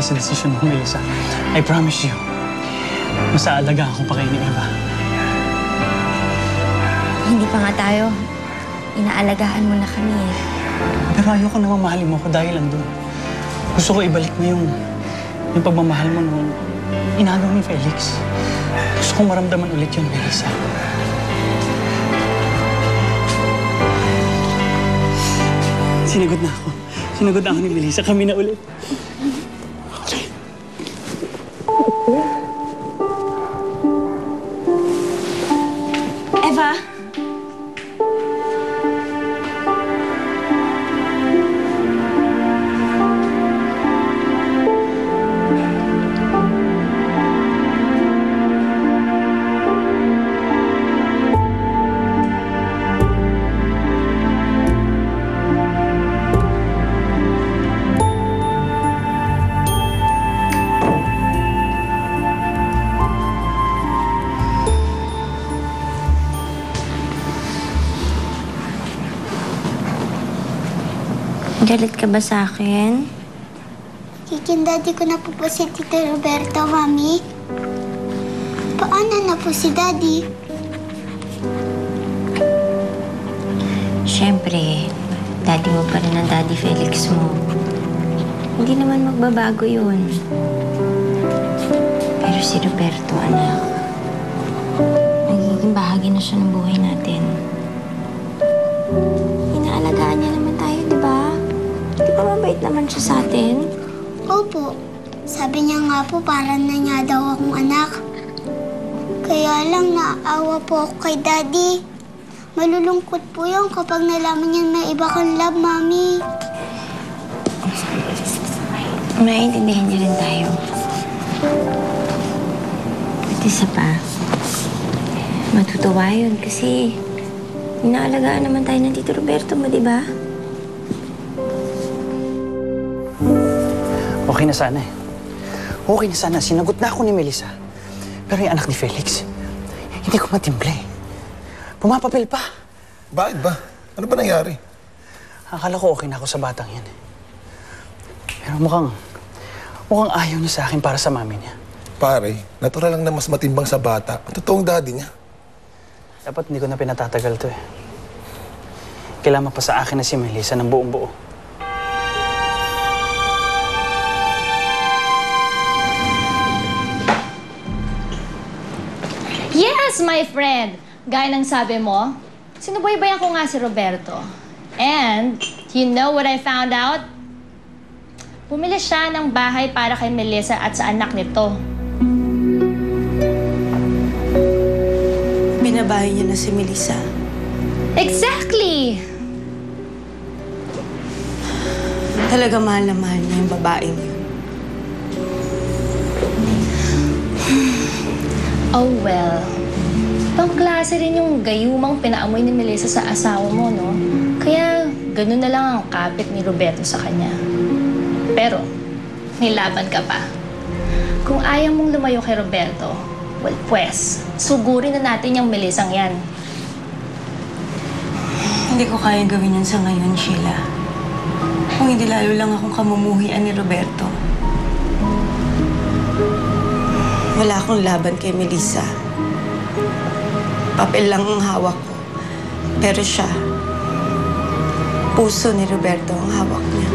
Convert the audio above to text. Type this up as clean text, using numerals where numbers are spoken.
sa desisyon mo, Melissa. I promise you, masaalagaan ko pa kayo ni Eva. Hindi pa nga tayo. Inaalagaan mo na kami eh. Pero ayoko na mamahalin mo ako dahil lang doon. Gusto ko ibalik mo yung pagmamahal mo nung inagaw ni Felix. Gusto kong maramdaman ulit yun, Melissa. Sinagot na ako. Sinagot na ako ni Melissa. Kami na ulit. Okay. Eva? Galit ka ba sa akin? Daddy ko na po si Tito Roberto, Mami. Paano na po si Daddy? Siyempre, daddy mo pa rin ang Daddy Felix mo. Hindi naman magbabago yun. Pero si Roberto, anak, nagiging bahagi na siya ng buhay natin. Inaalagaan niya naman tayo, di ba? Di ba mabait naman siya sa atin? Opo. Sabi niya nga po, parang na niya daw akong anak. Kaya lang naaawa po ako kay Daddy. Malulungkot po yan kapag nalaman niya may iba kang love, Mami. Naiintindihan niya rin tayo. At isa pa, matutuwa yun kasi inaalagaan naman tayo ng Tito Roberto mo, di ba? Okay na sana eh. Okay na sana. Sinagot na ako ni Melissa. Pero yung anak ni Felix, hindi ko matimple. Pumapapil pa. Bakit ba? Ano ba nangyari? Akala ko okay na ako sa batang yan eh. Pero mukhang ayaw niya sa akin para sa mami niya. Pare, natural lang na mas matimbang sa bata. Ang totoong daddy niya. Dapat hindi ko na pinatatagal to eh. Kailangan pa sa akin na si Melissa ng buong buo. Yes, my friend! Gaya ng sabi mo, sinubaybayan ko nga si Roberto. And, you know what I found out? Bumili siya ng bahay para kay Melissa at sa anak nito. Binabahay niya na si Melissa. Exactly! Talaga mahal na mahal niya yung babaeng yun. Oh well, pangklase rin yung gayumang pinaamoy ni Melissa sa asawa mo, no? Kaya ganun na lang ang kapit ni Roberto sa kanya. Pero, nilaban ka pa. Kung ayaw mong lumayo kay Roberto, well, pues, sugurin na natin yung Melissang yan. Hindi ko kaya gawin yan sa ngayon, Sheila. Kung hindi lalo lang akong kamumuhian ni Roberto. Wala akong laban kay Melissa. Papel lang ang hawak ko. Pero siya, puso ni Roberto ang hawak niya.